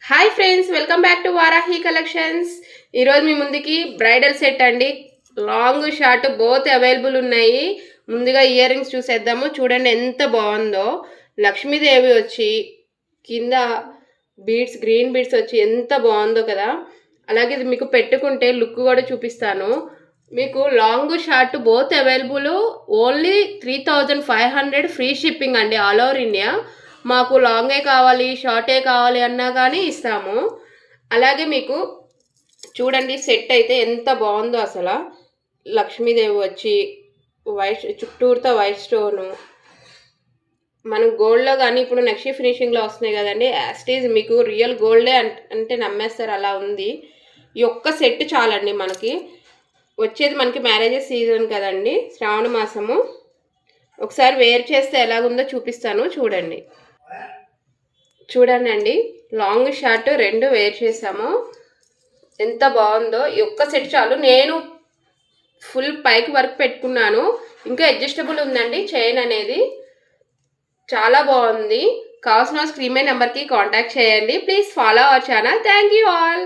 Hi friends, welcome back to Varahi collections. ఈరోజు మీ ముందుకి bridal set అండి. లాంగ్ షార్ట్ బోత్ అవైలబుల్ ఉన్నాయి. ముందుగా ఇయర్ రింగ్స్ చూసేద్దాము. చూడండి ఎంత బాగుందో. లక్ష్మీదేవి వచ్చి కింద బీడ్స్, గ్రీన్ బీడ్స్ వచ్చి ఎంత బాగుందో కదా. అలాగే ఇది మీకు పెట్టుకుంటే లుక్ కూడా చూపిస్తాను. మీకు long short both available. Only 3500 free shipping అండి, ఆల్ ఓవర్ ఇండియా. మాకు లాంగే కావాలి, షార్టే కావాలి అన్నా కానీ ఇస్తాము. అలాగే మీకు చూడండి సెట్ అయితే ఎంత బాగుందో అసలు. లక్ష్మీదేవి వచ్చి వైట్ చుట్టూరుతో వైట్ స్టోను, మనం గోల్డ్లో కానీ ఇప్పుడు నెక్స్ట్ ఫినిషింగ్లో వస్తున్నాయి కదండి. యాస్టీజ్ మీకు రియల్ గోల్డే అంటే నమ్మేస్తారు, అలా ఉంది. ఈ ఒక్క సెట్ చాలండి మనకి. వచ్చేది మనకి మ్యారేజెస్ సీజన్ కదండి, శ్రావణ మాసము. ఒకసారి వేర్ చేస్తే ఎలాగుందో చూపిస్తాను, చూడండి. చూడండి అండి, లాంగ్ షార్ట్ రెండు వేర్ చేసాము. ఎంత బాగుందో. ఈ ఒక్క సెట్ చాలు. నేను ఫుల్ పైకి వర్క్ పెట్టుకున్నాను. ఇంకా అడ్జస్టబుల్ ఉందండి చైన్ అనేది. చాలా బాగుంది. కావాల్సిన స్క్రీన్ మీద నెంబర్కి కాంటాక్ట్ చేయండి. Please follow our channel. Thank you all.